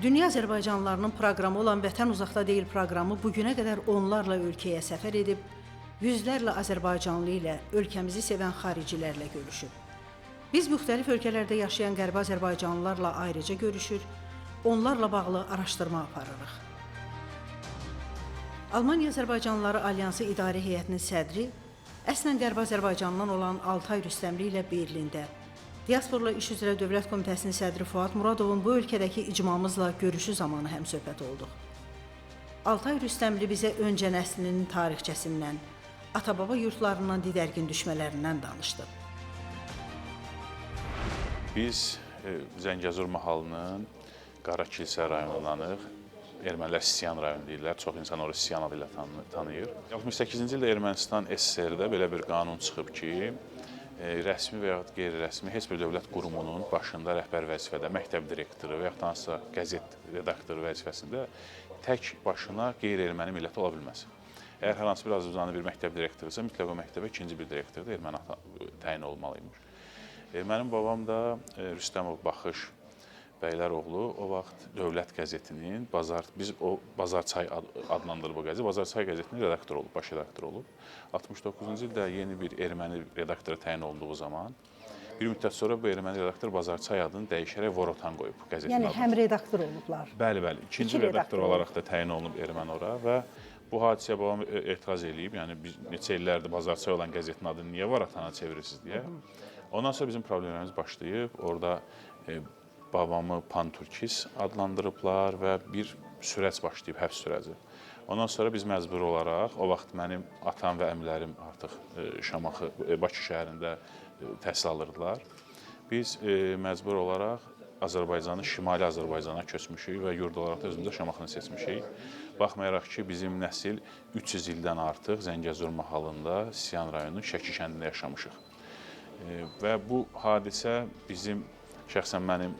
Dünya Azərbaycanlılarının proqramı olan Vətən Uzaqda Deyil proqramı bugünə qədər onlarla ölkəyə səfər edib, yüzlərlə Azərbaycanlı ilə, ölkəmizi sevən xaricilərlə görüşüb. Biz müxtəlif ölkələrdə yaşayan Qərbi Azərbaycanlılarla ayrıca görüşür, onlarla bağlı araşdırma aparırıq. Almaniya Azərbaycanlıları Alyansı İdarə Heyətinin sədri, əslən Qərbi Azərbaycandan olan Altay Rüstəmli ilə Berlində, Diasporla İş üzrə Dövlət Komitəsinin sədri Fuad Muradovun bu ölkədəki icmamızla görüşü zamanı həmsöhbət olduq. Altay Rüstəmli bizə öncə nəslinin tarixçəsindən, ata-baba yurtlarından didərgin düşmələrindən danışdı. Biz Zəngəzur mahalının Qarakilsə rayonundanıq. Ermənilər Sisiyan rayonu deyirlər, çox insan orası Sisiyan adı ilə tanıyır. 68-ci ildə Ermənistan SSR-də belə bir qanun çıxıb ki, rəsmi və yaxud qeyri-rəsmi heç bir dövlət qurumunun başında rəhbər vəzifədə, məktəb direktoru və yaxud da hansısa qəzet redaktoru vəzifəsində tək başına qeyri-erməni milləti ola bilməz. Əgər hər hansı bir Azərbaycanlı bir məktəb direktorusa, mütləq o məktəbə ikinci bir direktor da erməni təyin olmalıymış. Mənim babam da Rüstəmov Baxış bəylər oğlu o vaxt Dövlət qəzetinin, biz o Bazarçay adlandırıb o qəzet, Bazarçay qəzetinin redaktoru olub, baş redaktoru olub. 69-cu ildə yeni bir erməni redaktoru təyin olduğu zaman, bir müddət sonra bu erməni redaktor Bazarçay adını dəyişərək Vorotan qoyub qəzetin adını. Yəni həm redaktor olublar. Bəli, ikinci redaktor olaraq da təyin olunub erməni ora və bu hadisəyə babam etiraz edib, yəni biz neçə illərdir Bazarçay olan qəzetin adını niyə Vorotana çevirirsiniz deyə. Ondan sonra bizim problemlərimiz başlayıb, orada babamı Panturkis adlandırıblar və bir sürəc başlayıb, həbs sürəci. Ondan sonra biz məcbur olaraq, o vaxt mənim atam və əmilərim artıq Şamaxı, Bakı şəhərində təhsil alırdılar. Biz məcbur olaraq Azərbaycanı, Şimali Azərbaycana köçmüşük və yurd olaraq da özümüzdə Şamaxını seçmişik. Baxmayaraq ki, bizim nəsil 300 ildən artıq Zəngəzur mahalında, Sisiyan rayonunun Şəki kəndində yaşamışıq. Və bu hadisə bizim, şəxsən mənim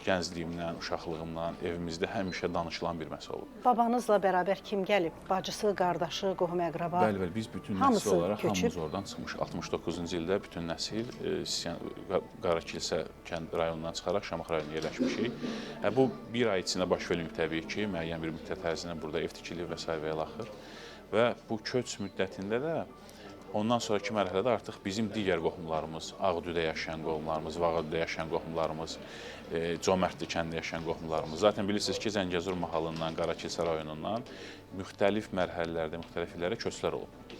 gəncliyimdən, uşaqlığımdan, evimizdə həmişə danışılan bir məsələ olub. Babanızla bərabər kim gəlib? Bacısı, qardaşı, qohum-əqraba? Bəli, biz bütün nəsil olaraq hamımız oradan çıxmışıq. 69-cu ildə bütün nəsil Qarakilsə kənd rayonundan çıxaraq Şamaxı rayonuna yerləşmişik. Bu bir ay içində baş verib təbii ki, müəyyən bir müddət ərzində burada ev tikilib və s. və ilaxır. Və bu köç müddətində də ondan sonraki mərhələdə artıq bizim digər qohumlarımız, Ağdüdə yaşayan qohumlarımız, Vağadüdə yaşayan qohumlarımız, Comərdli kəndində yaşayan qohumlarımız. Zaten bilirsiniz ki, Zəngəzur mahalından, Qarakilsə rayonundan müxtəlif mərhələlərdə, müxtəlif illərə köçlər olub.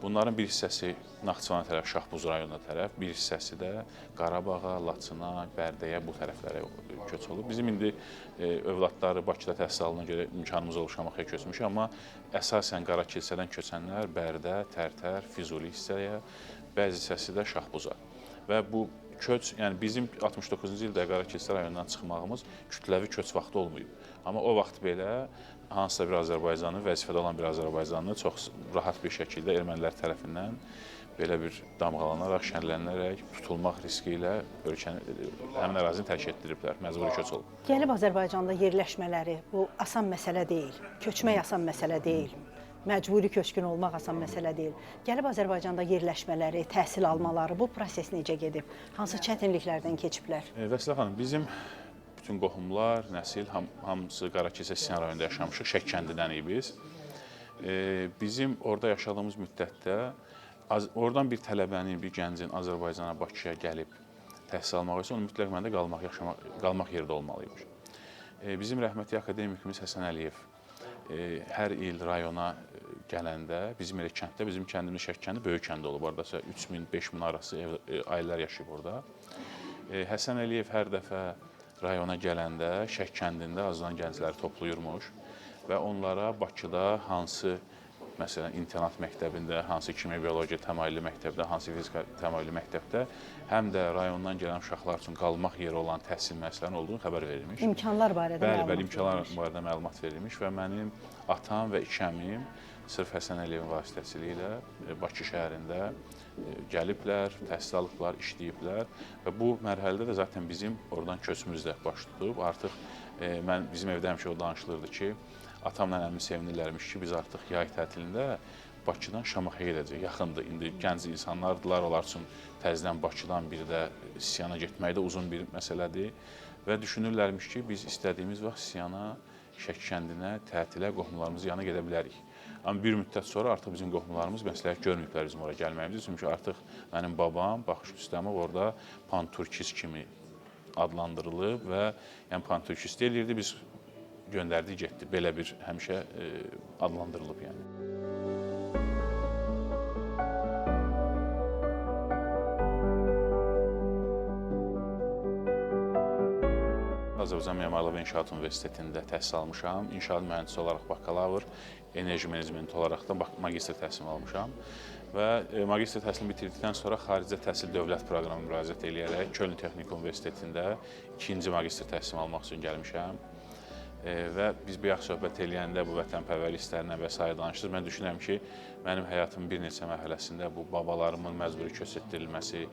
Bunların bir hissəsi Naxçıvana tərəf, Şahbuz rayonuna tərəf, bir hissəsi də Qarabağa, Laçına, Bərdəyə bu tərəflərə köç olub. Bizim indi övladları Bakıda təhsil alına görə imkanımız olub Şamaxıya köçmüşük, amma əsasən Qarakilsədən köçənlər Bərdə, Tərtər, Füzuli hissəyə, bəzi hissəsi də Şahbuza. Və bu köç, yəni bizim 69-cu ildə Qarakilsə rayonundan çıxmağımız kütləvi köç vaxtı olmayıb. Amma o vaxt belə hansısa bir Azərbaycanlı, vəzifədə olan bir Azərbaycanlı çox rahat bir şəkildə ermənilər tərəfindən belə bir damğalanaraq, şənlənərək, tutulmaq riski ilə həmin ərazini tərk etdiriblər, məcburi köç olub. Gəlib Azərbaycanda yerləşmələri bu asan məsələ deyil, köçmək asan məsələ deyil, məcburi köçkün olmaq asan məsələ deyil. Gəlib Azərbaycanda yerləşmələri, təhsil almaları, bu proses necə gedib? Hansı çətinliklərdən keçiblər? Vəsilə xanım, bizim bütün qohumlar, nəsil, hamısı Qarakilsə Sisiyan rayonunda yaşamışıq, Şək kəndindənik biz. Bizim orada yaşadığımız müddətdə oradan bir tələbənin, bir gəncin Azərbaycana, Bakıya gəlib təhsil almaq üçün onun mütləq məndə qalmaq yerdə olmalıymış. Bizim rəhmətli akademikimiz Həsən Əliyev hər il rayona gələndə, bizim elə kənddə, bizim kəndimiz Şək kəndi böyük kənd olub, oradasa 3000-5000 arası ailələr yaşayıb orada. Həsən Əliyev hər dəfə rayona gələndə Şək kəndində azdan gəncləri toplayırmış və onlara Bakıda hansı, məsələn, internat məktəbində, hansı kimya biologiya təmayüllü məktəbdə, hansı fizika təmayüllü məktəbdə həm də rayondan gələn uşaqlar üçün qalmaq yeri olan təhsil müəssisələrinin olduğunu xəbər verilmiş. İmkanlar barədə məlumat Bəli, imkanlar barədə məlumat verilmiş və mənim atam və iki əmim sırf Həsən Əliyevin vasitəsilə Bakı şəhərində gəliblər, təhsil alıblar, işləyiblər və bu mərhələdə də zaten bizim oradan köçümüz də baş tutub. Artıq bizim evdə həmişə o danışılırdı ki, atamla əmim sevinirlərmiş ki, biz artıq yay tətilində Bakıdan Şamaxıya gedəcək, yaxındır. İndi gənc insanlardılar, onlar üçün təzədən Bakıdan bir də Sisiyana getmək də uzun bir məsələdir və düşünürlərmiş ki, biz istədiyimiz vaxt Siyana, Şəki kəndinə, tətilə qohumlarımızın yanına gedə bilərik. Amma bir müddət sonra artıq bizim qohumlarımız məsləhət görməyiblər bizim oraya gəlməyimizi. Çünki artıq mənim babam, Baxış Rüstəmov orada panturkist kimi adlandırılıb və yəni panturkist eləyirdi, biz göndərdik, getdi. Belə bir həmişə adlandırılıb yəni. Azərbaycan Memarlıq və İnşaat Universitetində təhsil almışam. İnşaat mühəndisi olaraq bakalavr, enerji menecmenti olaraq da magistr təhsilimi almışam. Və magistr təhsilini bitirdikdən sonra xaricdə təhsil dövlət proqramına müraciət edərək Köln Texnik Universitetində ikinci magistr təhsilimi almaq üçün gəlmişəm. Və biz bayaq söhbət eləyəndə bu vətənpərvərlik hisslərindən və s. danışdıq. Mən düşünürəm ki, mənim həyatımın bir neçə mərhələsində bu babalarımın məcburi köç etdirilməsi,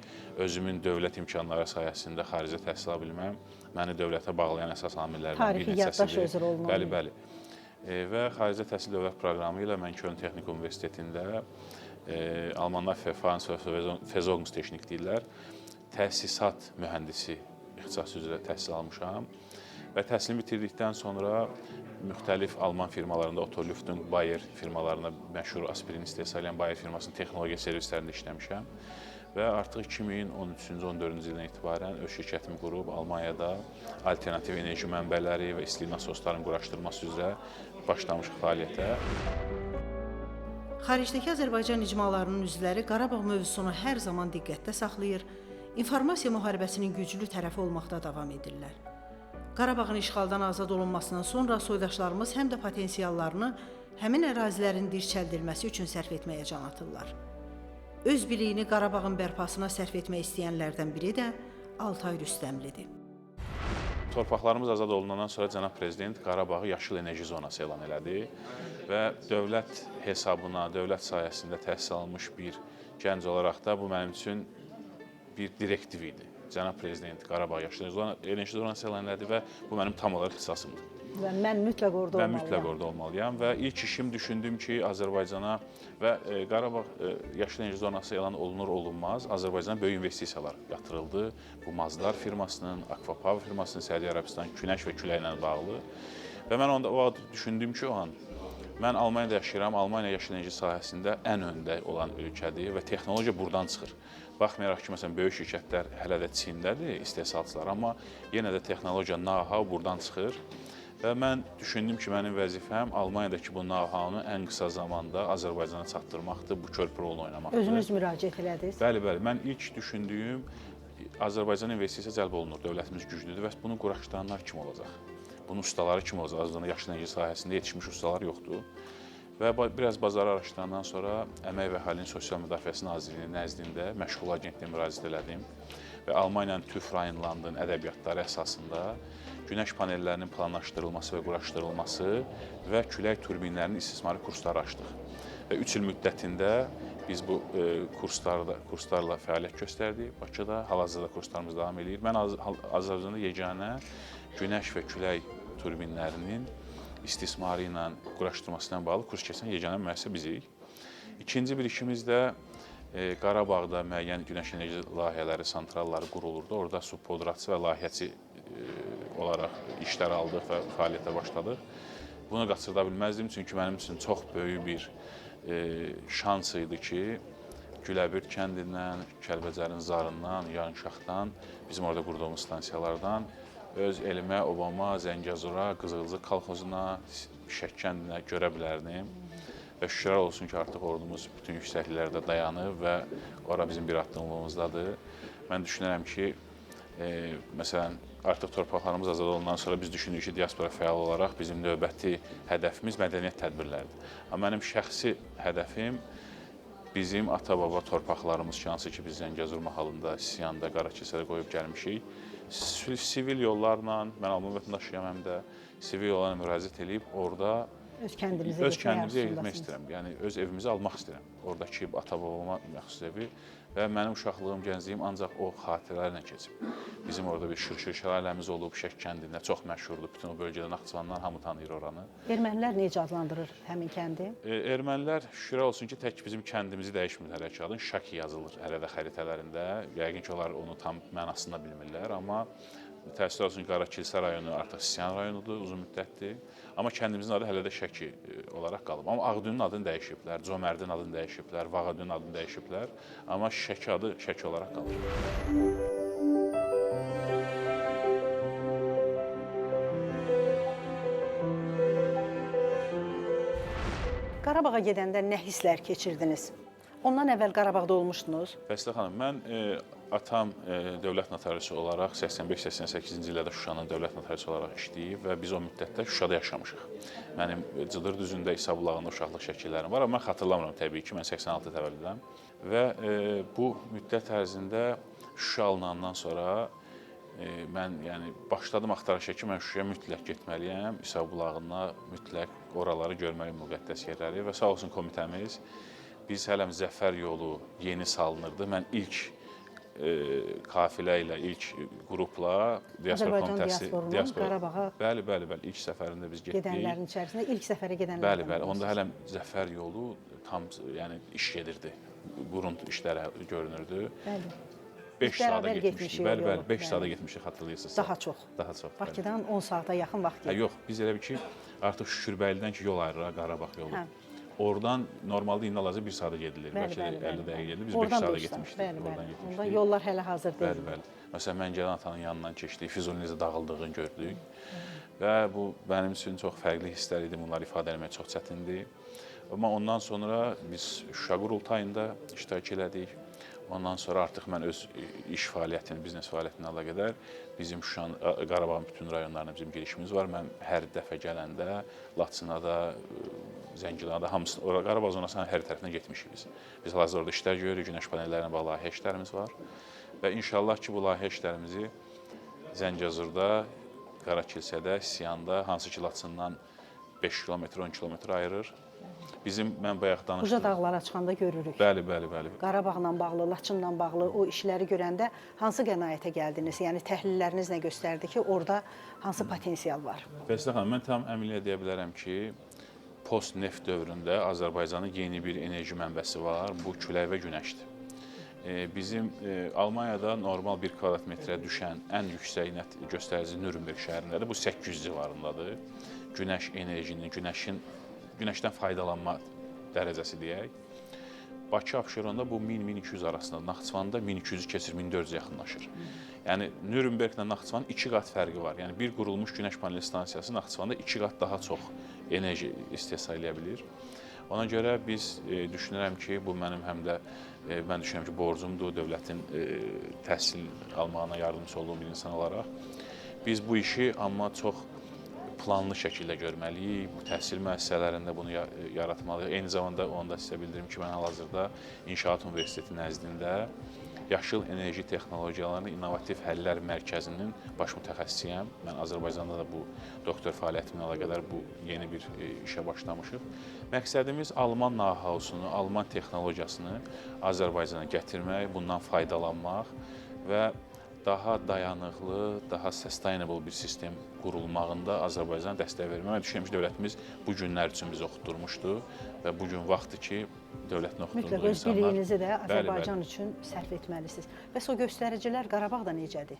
özümün dövlət imkanları sayəsində xaricdə təhsil ala bilməm, məni dövlətə bağlayan əsas amillərdən bir neçəsidir. Bəli. Və xaricdə təhsil dövlət proqramı ilə mən Köln Texnik Universitetində Almanlar Versorgungstechnik deyirlər, təsisat mühəndisi ixtisası üzrə təhsil almışam. Və təhsilimi bitirdikdən sonra müxtəlif Alman firmalarında, Otolüftün, Bayer firmalarında məşhur aspirin istehsal edən Bayer firmasının texnologiya servislərində işləmişəm. Və artıq 2013-cü, 14-cü ildən etibarən öz şirkətimi qurub Almaniyada alternativ enerji mənbələri və istilik nasoslarının quraşdırılması üzrə başlamışıq fəaliyyətə. Xaricdəki Azərbaycan icmalarının üzvləri Qarabağ mövzusunu hər zaman diqqətdə saxlayır, informasiya müharibəsinin güclü tərəfi olmaqda davam edirlər. Qarabağın işğaldan azad olunmasından sonra soydaşlarımız həm də potensiallarını həmin ərazilərin dirçəldilməsi üçün sərf etməyə can atırlar. Öz biliyini Qarabağın bərpasına sərf etmək istəyənlərdən biri də Altay Rüstəmlidir. Torpaqlarımız azad olunandan sonra Cənab Prezident Qarabağı yaşıl enerji zonası elan elədi və dövlət hesabına, dövlət sayəsində təhsil almış bir gənc olaraq da bu mənim üçün bir direktiv idi. Cənab Prezident Qarabağ yaşıl enerji zonası elan elədi və bu mənim tam olaraq ixtisasımdır. Və mən mütləq orada olmalıyam və ilk işim düşündüm ki, Azərbaycana və Qarabağ yaşıl enerji zonası elan olunur-olunmaz Azərbaycana böyük investisiyalar yatırıldı. Bu Mazdar firmasının, Akvapower firmasının, Səudiyyə Ərəbistan günəş və küləklə bağlı. Və mən o vaxt düşündüm ki, mən Almaniyada yaşayıram, Almaniya yaşıl enerji sahəsində ən öndə olan ölkədir və texnologiya buradan çıxır. Baxmayaraq ki, məsələn, böyük şirkətlər hələ də Çindədir, istehsalçılar, amma yenə də texnologiya, know-how buradan çıxır. Və mən düşündüm ki, mənim vəzifəm Almaniyadakı bu know-how-nu ən qısa zamanda Azərbaycana çatdırmaqdır, bu körpü rolunu oynamaqdır. Özünüz müraciət elədiniz? Bəli. Mən ilk düşündüyüm, Azərbaycana investisiya cəlb olunur, dövlətimiz güclüdür və bunu quraşdıranlar kim olacaq? Bunun ustaları kim olacaq? Azərbaycanda yaşıl enerji sahəsində yetişmiş ustalar yoxdur. Və biraz bazarı araşdırandan sonra Əmək və Əhalinin Sosial Müdafiəsi Nazirliyinin nəzdində məşğul agentliyə müraciət elədim və Almaniyanın TÜV Rheinlandın ədəbiyyatları əsasında günəş panellərinin planlaşdırılması və quraşdırılması və külək turbinlərinin istismarı kursları açdıq. Və 3 il müddətində biz bu kurslarla fəaliyyət göstərdik. Bakıda hal-hazırda kurslarımız davam edir. Mən Azərbaycanda yeganə günəş və külək turbinlərinin istismarı ilə quraşdırılması ilə bağlı kurs keçən yeganə müəssisə bizik. İkinci bir işimiz də Qarabağda müəyyən günəş enerji layihələri, santralları qurulurdu. Orada subpodratçı və layihəçi olaraq işlər aldıq və fəaliyyətə başladıq. Bunu qaçırda bilməzdim, çünki mənim üçün çox böyük bir şans idi ki, Güləbird kəndindən, Kəlbəcərin Zarından, Yanşaxdan, bizim orada qurduğumuz stansiyalardan öz elimə, obama, Zəngəzura, Qızılcıq kolxozuna, Şəki kəndinə görə bilərdim. Və şükürlər olsun ki, artıq ordumuz bütün yüksəkliklərdə dayanıb və ora bizim bir addımlığımızdadır. Mən düşünürəm ki, məsələn, artıq torpaqlarımız azad olundan sonra biz düşünürük ki, diaspora fəal olaraq bizim növbəti hədəfimiz mədəniyyət tədbirləridir. Amma mənim şəxsi hədəfim bizim ata-baba torpaqlarımız ki, hansı ki, biz Zəngəzur mahalında, Siyanda, Qarakilsədə qoyub gəlmişik. Sivil yollarla, mən Alman vətəndaşıyam həm də, sivil yollarla müraciət edib orada öz kəndimizə getmək istəyirəm. Yəni, öz evimizi almaq istəyirəm. Oradakı ata-babama məxsus evi və mənim uşaqlığım, gəncliyim ancaq o xatirələrlə keçib. Bizim orada bir şır-şır şəlaləmiz olub, Şəki kəndində çox məşhurdur. Bütün o bölgədə Naxçıvandan hamı tanıyır oranı. Ermənilər necə adlandırır həmin kəndi? Ermənilər şükür olsun ki, tək bizim kəndimizi dəyişmirlər hələ ki, Şəki yazılır hələ də xəritələrində. Yəqin ki, onlar onu tam mənasında bilmirlər, amma təəssüf olsun Qarakilsə rayonu artıq Sisiyan rayonudur, uzun müddətdir. Amma kəndimizin adı hələ də Şəki olaraq qalıb. Amma Ağdünün adını dəyişiblər, Cömərdin adını dəyişiblər, Vağadünün adını dəyişiblər. Amma Şəki adı Şəki olaraq qalıb. Qarabağa gedəndə nə hisslər keçirdiniz? Ondan əvvəl Qarabağda olmuşdunuz? Bəstə xanım, mən atam dövlət notariusu olaraq 85-88-ci illərdə Şuşanın dövlət notariusu olaraq işləyib və biz o müddətdə Şuşada yaşamışıq. Mənim Cıdır düzündə, İsa bulağında uşaqlıq şəkillərim var, amma mən xatırlamıram təbii ki, mən 86 təvəllüdəm. Və bu müddət ərzində Şuşa alınandan sonra mən başladım axtarışa ki, mən Şuşaya mütləq getməliyəm, İsa bulağına mütləq oraları görməliyim, müqəddəs yerləri və sağ olsun komitəmiz. Biz hələm Zəfər yolu yeni salınırdı. Mən ilk kafilə ilə, ilk qrupla Diaspora Komitəsi Qarabağa bəli, ilk səfərində biz getdik. Gedənlərin içərisində ilk səfərə gedənlərdən. Bəli, onda hələm Zəfər yolu tam iş gedirdi. Qurunt işləri görünürdü. Bəli. 5 saata getmişdik. Bəli, 5 saata getmişdik, xatırlayırsınız. Daha çox. Daha çox. Bakıdan 10 saata yaxın vaxt getdik. Yox, biz elə bir ki, artıq Şükürbəylidən ki, yol ayrıraq Qarabağ yolu. Oradan normalda indi hal-hazırda 1 saata gedilir. Bəlkə 50 dəqiqə gedilir. Biz 5 saata getmişdik. Onda yollar hələ hazır deyil. Bəli. Məsələn, mən gələn atanın yanından keçdik, Füzulinin necə dağıldığını gördük. Və bu mənim üçün çox fərqli hisslər idi. Bunları ifadə etmək çox çətindir. Amma ondan sonra biz Şuşa qurultayında iştirak elədik. Ondan sonra artıq mən öz iş fəaliyyətini, biznes fəaliyyətinə əlaqədar bizim Şuşanın, Qarabağın bütün rayonlarına bizim girişimiz var. Mən hər dəfə gələndə Laçına da, Zəngilana da, hamısını, Qarabağ zonasının hər tərəfinə getmişik biz. Biz hal-hazırda orada işlər görürük, günəş panellərinə bağlı layihə işlərimiz var. Və inşallah ki, bu layihə işlərimizi Zəngəzurda, Qarakilsədə, Sisiyanda, hansı ki, Laçından 5 kilometr, 10 kilometr ayırır. Mən bayaq danışdım. Uca dağlara çıxanda görürük. Bəli. Qarabağla bağlı, Laçınla bağlı o işləri görəndə hansı qənaətə gəldiniz? Yəni təhlilləriniz nə göstərdi ki, orada hansı potensial var? Bəstə xanım, mən tam əminliklə deyə bilərəm ki, post-neft dövründə Azərbaycanın yeni bir enerji mənbəsi var, bu külək və günəşdir. Bizim Almaniyada normal 1 kvadrat metrə düşən ən yüksək göstərici Nürnberg şəhərindədir, bu 800 civarındadır. Günəş enerjinin, günəşdən faydalanma dərəcəsi deyək. Bakı, Abşeronda bu 1000-1200 arasında, Naxçıvanda 1200-ü keçir, 1400 yaxınlaşır. Yəni, Nürnberglə Naxçıvanın 2 qat fərqi var. Yəni, bir qurulmuş günəş paneli stansiyası Naxçıvanda 2 qat daha çox enerji istehsal edə bilir. Ona görə biz düşünürəm ki, bu mənim həm də, mən düşünürəm ki, borcumdur, dövlətin təhsil almağına yardımcı olduğum bir insan olaraq. Biz bu işi amma çox planlı şəkildə görməliyik, bu təhsil müəssisələrində bunu yaratmalıyıq. Eyni zamanda onu da sizə bildirim ki, mən hal-hazırda İnşaat Universiteti nəzdində Yaşıl Enerji Texnologiyalarının İnnovativ Həllər Mərkəzinin baş mütəxəssisiyəm. Mən Azərbaycanda da bu doktor fəaliyyətimlə əlaqədar bu yeni bir işə başlamışıq. Məqsədimiz Alman know-how'sunu, Alman texnologiyasını Azərbaycana gətirmək, bundan faydalanmaq və daha dayanıqlı, daha sustainable bir sistem qurulmağında Azərbaycana dəstək vermək. Mən düşünürəm ki, dövlətimiz bu günlər üçün bizi oxutdurmuşdu və bu gün vaxtdır ki, dövlətin oxutduğu insanlar... Mütləq öz biliyinizi də Azərbaycan üçün sərf etməlisiniz. Bəs o göstəricilər Qarabağda necədir?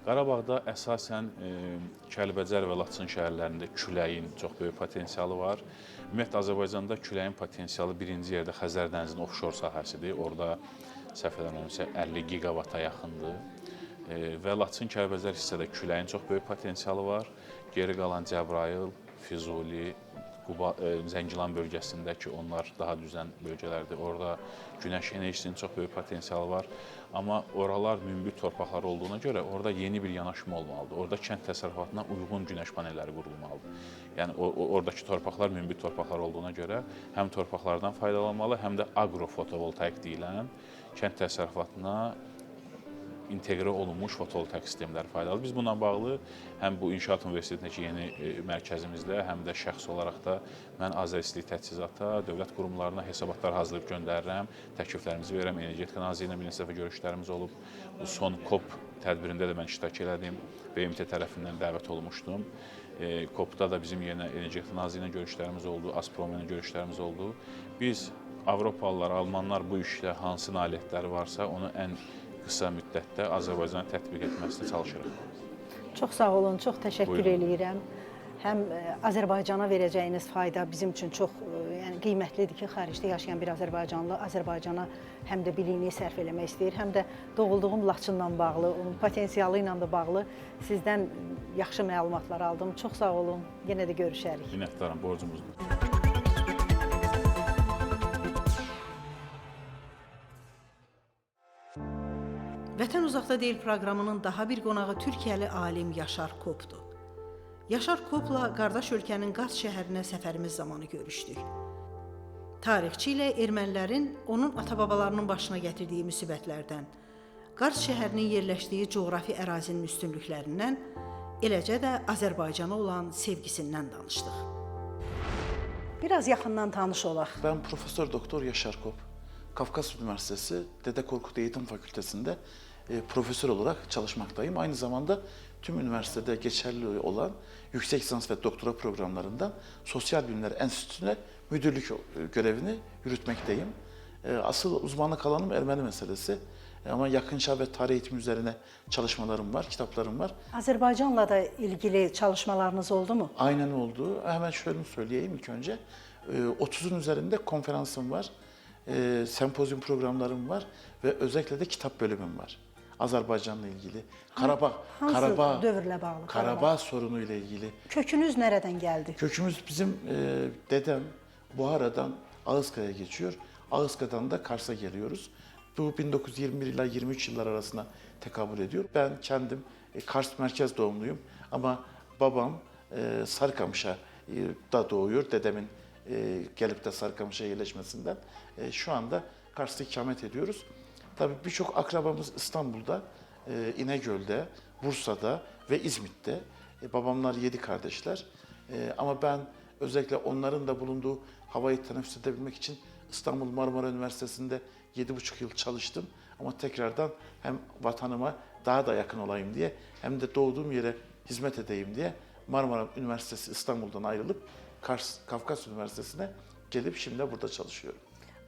Qarabağda əsasən Kəlbəcər və Laçın şəhərlərində küləyin çox böyük potensialı var. Ümumiyyətlə, Azərbaycanda küləyin potensialı birinci yerdə Xəzər dənizinin offshore sahəsidir. Orada səhv eləmirəmsə 50 giqavata yaxındır. Və Laçın Kəlbəcər hissədə küləyin çox böyük potensialı var. Geri qalan Cəbrayıl, Füzuli, Zəngilan bölgəsində ki, onlar daha düzən bölgələrdir. Orada günəş enerjisinin çox böyük potensialı var. Amma oralar münbit torpaqlar olduğuna görə orada yeni bir yanaşma olmalıdır. Orada kənd təsərrüfatına uyğun günəş panelləri qurulmalıdır. Yəni, oradakı torpaqlar münbit torpaqlar olduğuna görə həm torpaqlardan faydalanmalı, həm də agrofotovoltaik deyilən kənd təsərrüfatına inteqrə olunmuş fotovoltaik sistemləri faydalıdır. Biz bununla bağlı həm bu İnşaat Universitetindəki yeni mərkəzimizdə, həm də şəxs olaraq da mən Azərislik Təchizata, dövlət qurumlarına hesabatlar hazırlayıb göndərirəm, təkliflərimizi verirəm. Energetika Nazirliyinə bir neçə dəfə görüşlərimiz olub. Bu son COP tədbirində də mən iştirak elədim. BMT tərəfindən dəvət olmuşdum. COP-da da bizim yenə Energetika Nazirliyinə görüşlərimiz oldu, Azprom ilə görüşlərimiz oldu. Biz Avropalılar, Almanlar bu işlə hansı nailiyyətləri varsa, onu ən qısa müddətdə Azərbaycana tətbiq etməsində çalışırıq. Çox sağ olun, çox təşəkkür Buyurun. eləyirəm. Həm Azərbaycana verəcəyiniz fayda bizim üçün çox yəni qiymətlidir ki, xaricdə yaşayan bir azərbaycanlı Azərbaycana həm də biliyini sərf eləmək istəyir, həm də doğulduğum Laçınla bağlı, onun potensialı ilə də bağlı sizdən yaxşı məlumatlar aldım. Çox sağ olun. Yenə də görüşərik. Minnətdaram, borcumuzdur. Vətən uzaqda deyil proqramının daha bir qonağı Türkiyəli alim Yaşar Kopdur. Yaşar Kopla qardaş ölkənin Qars şəhərinə səfərimiz zamanı görüşdük. Tarixçi ilə ermənilərin onun ata-babalarının başına gətirdiyi müsibətlərdən, Qars şəhərinin yerləşdiyi coğrafi ərazinin üstünlüklərindən, eləcə də Azərbaycana olan sevgisindən danışdıq. Biraz yaxından tanış olaq. Ben Profesör Doktor Yaşar Kop. Kafkas Üniversitesi Dede Korkut Eğitim Fakültesi'nde profesör olarak çalışmaktayım. Aynı zamanda tüm üniversitede geçerli olan yüksek lisans ve doktora programlarında Sosyal Bilimler Enstitüsü'ne müdürlük görevini yürütmekteyim. Asıl uzmanlık alanım Ermeni meselesi. Ama yakın çağ ve tarih eğitimi üzerine çalışmalarım var, kitaplarım var. Azərbaycanla da ilgili çalışmalarınız oldu mu? Aynen oldu. Hemen şöyle söyleyeyim ilk önce. 30'un üzerinde konferansım var. Sempozyum programlarım var ve özellikle de kitap bölümüm var. Azerbaycan'la ilgili. Hansı dövrlə bağlı? Karabağ sorunu ile ilgili. Kökünüz nereden geldi? Kökümüz bizim dedem Buhara'dan Ağızka'ya geçiyor. Ağızka'dan da Kars'a geliyoruz. Bu 1921 ila 23 yıllar arasına tekabül ediyor. Ben kendim Kars merkez doğumluyum ama babam Sarıkamış'a da doğuyor. Dedemin gelip de Sarıkamış'a yerleşmesinden. Şu anda Kars'ta ikamet ediyoruz. Tabii birçok akrabamız İstanbul'da, İnegöl'de, Bursa'da ve İzmit'te. Babamlar 7 kardeşler. Ama ben özellikle onların da bulunduğu havayı teneffüs edebilmek için İstanbul Marmara Üniversitesi'nde 7,5 yıl çalıştım. Ama tekrardan hem vatanıma daha da yakın olayım diye hem de doğduğum yere hizmet edeyim diye Marmara Üniversitesi İstanbul'dan ayrılıp Kafkas Üniversitesi'ne gelip şimdi burada çalışıyorum.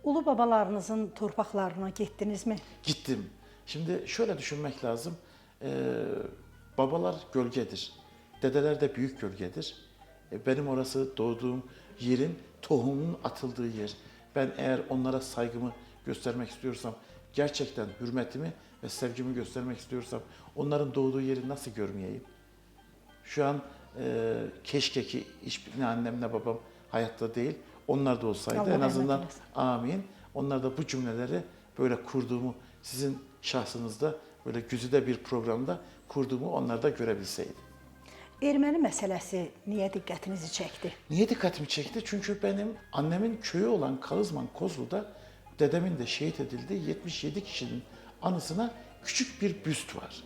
Ulu babalarınızın torpaqlarına gittiniz mi? Gittim. Şimdi şöyle düşünmek lazım. Babalar gölgedir. Dedeler de büyük gölgedir. Benim orası doğduğum yerin tohumunun atıldığı yer. Ben eğer onlara saygımı göstermek istiyorsam, gerçekten hürmetimi ve sevgimi göstermek istiyorsam onların doğduğu yeri nasıl görmeyeyim? Şu an keşke ki hiçbir ne annem ne babam hayatta değil. Onlar da olsaydı Allah en azından rahmet eylesin. amin. Onlar da bu cümleleri böyle kurduğumu sizin şahsınızda böyle güzide bir programda kurduğumu onlar da görebilseydi. Erməni məsələsi niyə diqqətinizi çəkdi? Niye dikkatimi çekti? Çünkü benim annemin köyü olan Kağızman Kozlu'da dedemin de şehit edildiği 77 kişinin anısına küçük bir büst var.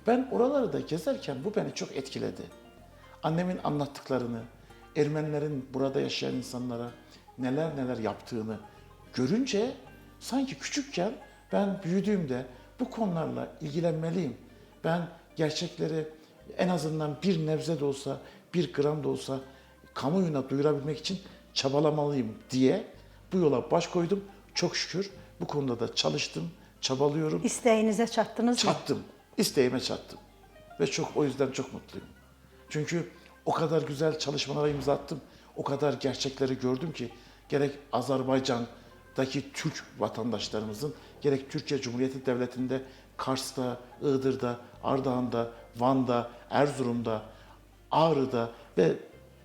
Ben oraları da gezerken bu beni çok etkiledi. Annemin anlattıklarını, Ermenilerin burada yaşayan insanlara neler neler yaptığını görünce sanki küçükken ben büyüdüğümde bu konularla ilgilenmeliyim. Ben gerçekleri en azından bir nebze de olsa, bir gram da olsa kamuoyuna duyurabilmek için çabalamalıyım diye bu yola baş koydum. Çok şükür bu konuda da çalıştım, çabalıyorum. İstəyinizə çatdınız mı? Çattım, isteğime çattım. Ve o yüzden çok mutluyum. Çünkü o kadar güzel çalışmalara imza attım, o kadar gerçekleri gördüm ki gerek Azerbaycan'daki Türk vatandaşlarımızın, gerek Türkiye Cumhuriyeti Devleti'nde, Kars'ta, Iğdır'da, Ardahan'da, Van'da, Erzurum'da, Ağrı'da ve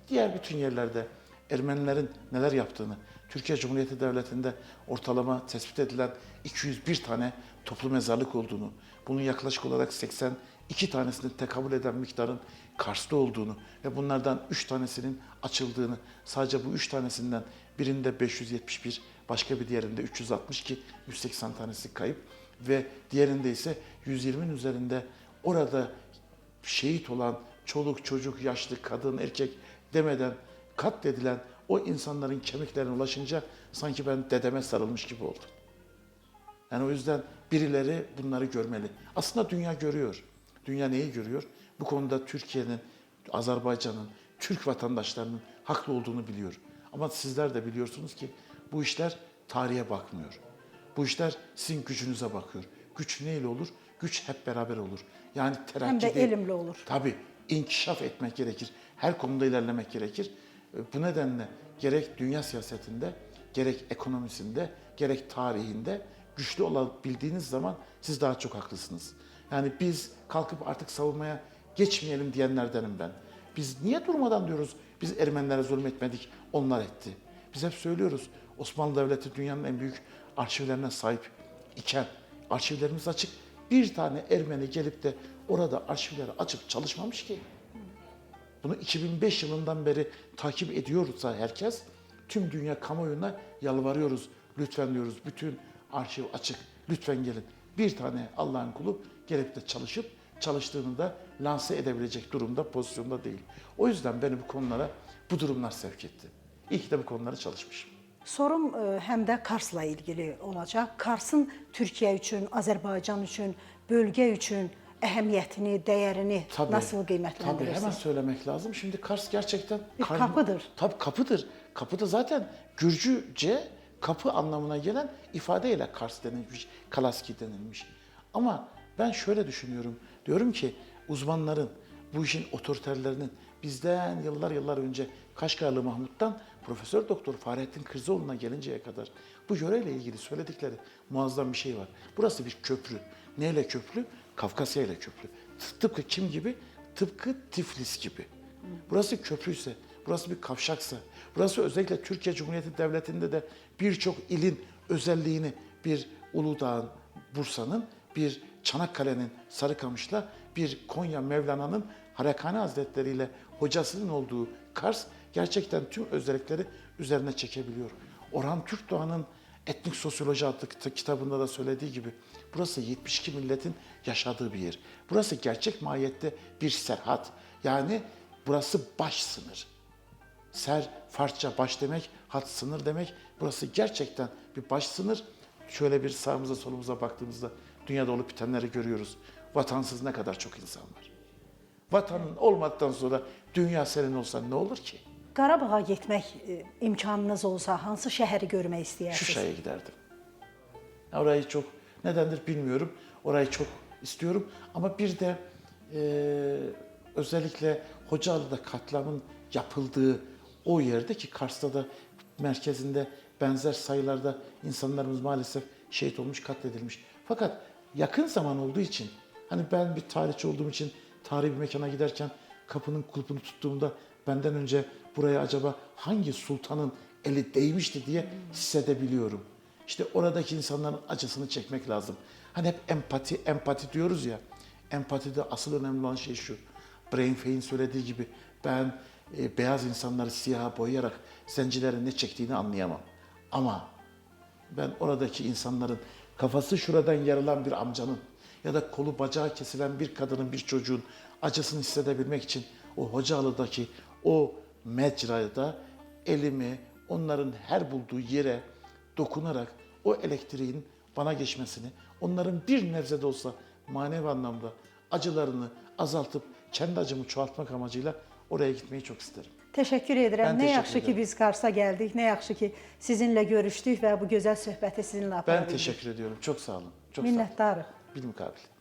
diğer bütün yerlerde Ermenilerin neler yaptığını, Türkiye Cumhuriyeti Devleti'nde ortalama tespit edilen 201 tane toplu mezarlık olduğunu, bunun yaklaşık olarak 82 tanesini tekabül eden miktarın Kars'ta olduğunu ve bunlardan 3 tanesinin açıldığını, sadece bu 3 tanesinden birinde 571, başka bir diğerinde 362, 180 tanesi kayıp ve diğerinde ise 120'nin üzerinde orada şehit olan çoluk, çocuk, yaşlı, kadın, erkek demeden katledilen o insanların kemiklerine ulaşınca sanki ben dedeme sarılmış gibi oldum. Yani o yüzden birileri bunları görmeli. Aslında dünya görüyor. Dünya neyi görüyor? Bu konuda Türkiye'nin, Azerbaycan'ın, Türk vatandaşlarının haklı olduğunu biliyor. Ama sizler de biliyorsunuz ki bu işler tarihe bakmıyor. Bu işler sizin gücünüze bakıyor. Güç neyle olur? Güç hep beraber olur. Yani terakki Hem de değil. elmli olur. Tabii inkişaf etmek gerekir. Her konuda ilerlemek gerekir. Bu nedenle gerek dünya siyasetinde, gerek ekonomisinde, gerek tarihinde güçlü olabildiğiniz zaman siz daha çok haklısınız. Yani biz kalkıp artık savunmaya geçmeyelim diyenlerdenim ben. Biz niye durmadan diyoruz, biz Ermenilere zulmetmedik, onlar etti. Biz hep söylüyoruz, Osmanlı Devleti dünyanın en büyük arşivlerine sahip iken, arşivlerimiz açık. Bir tane Ermeni gelip de orada arşivleri açıp çalışmamış ki. Bunu 2005 yılından beri takip ediyorsa herkes, tüm dünya kamuoyuna yalvarıyoruz. Lütfen diyoruz, bütün arşiv açık, lütfen gelin. Bir tane Allah'ın kulu gelip de çalışıp çalıştığını da lanse edebilecek durumda, pozisyonda değil. O yüzden beni bu konulara, bu durumlar sevk etti. İyi ki de bu konuları çalışmışım. Sorum həm də Karsla ilgili olacaq. Karsın Türkiyə üçün, Azərbaycan üçün, bölgə üçün əhəmiyyətini, dəyərini nasıl Tabii hemen qiymətləndirirsiniz? söylemek lazım. Şimdi Kars gerçekten... Bir kapıdır. Tabii kapıdır. Kapıda zaten Gürcüce kapı anlamına gelen ifadeyle Kars denilmiş, Kalaski denilmiş. Ama ben şöyle düşünüyorum. Diyorum ki uzmanların, bu işin otoriterlerinin bizden yıllar önce Kaşgarlı Mahmut'tan Profesör Doktor Fahrettin Kırzoğlu'na gelinceye kadar bu yöreyle ilgili söyledikleri muazzam bir şey var. Burası bir köprü. Neyle köprü? Kafkasya ile köprü. Tıpkı kim gibi? Tıpkı Tiflis gibi. Burası köprüyse, burası bir kavşaksa, burası özellikle Türkiye Cumhuriyeti Devleti'nde de birçok ilin özelliğini, bir Uludağ'ın, Bursa'nın, bir Çanakkale'nin, Sarıkamış'la, bir Konya Mevlana'nın Harakani Hazretleri ile hocasının olduğu Kars gerçekten tüm özellikleri üzerine çekebiliyor. Orhan Türkdoğan'ın Etnik Sosyoloji adlı kitabında da söylediği gibi burası 72 milletin yaşadığı bir yer. Burası gerçek mahiyette bir serhat. Yani burası baş sınır. Ser, Farsça baş demek, hat sınır demek. Burası gerçekten bir baş sınır. Şöyle bir sağımıza solumuza baktığımızda dünyada olup bitenleri görüyoruz. Vatansız ne kadar çok insan var. Vatanın olmadıktan sonra dünya senin olsa ne olur ki? Qarabağa getmək imkanınız olsa hansı şəhəri görmək istəyərsiniz? Şuşa'ya giderdim. Orayı çok, nedendir bilmiyorum. Orayı çok istiyorum. Ama bir de özellikle Hocalı'da katliamın yapıldığı o yerde ki Kars'ta da merkezinde benzer sayılarda insanlarımız maalesef şehit olmuş, katledilmiş. Fakat yakın zaman olduğu için, hani ben bir tarihçi olduğum için tarihi bir mekana giderken kapının kulpunu tuttuğumda benden önce buraya acaba hangi sultanın eli değmişti diye hissedebiliyorum. İşte oradaki insanların acısını çekmek lazım. Hani hep empati diyoruz ya. Empatide asıl önemli olan şey şu. Brain Fay'in söylediği gibi ben beyaz insanları siyaha boyayarak zencilerin ne çektiğini anlayamam. Ama ben oradaki insanların kafası şuradan yarılan bir amcanın ya da kolu bacağı kesilen bir kadının, bir çocuğun acısını hissedebilmek için o Hocalı'daki o mecrada elimi onların her bulduğu yere dokunarak o elektriğin bana geçmesini, onların bir nebze de olsa manevi anlamda acılarını azaltıp kendi acımı çoğaltmak amacıyla oraya gitmeyi çok isterim. Təşəkkür edirəm. Ben Nə teşekkür yaxşı ki ederim. biz Kars'a gəldik, nə yaxşı ki sizinlə görüşdük və bu gözəl söhbəti sizinlə apara Ben bildik. teşekkür ediyorum. Çok sağ olun. Çok sağ olun. Minnətdarıq. Bilmukabele.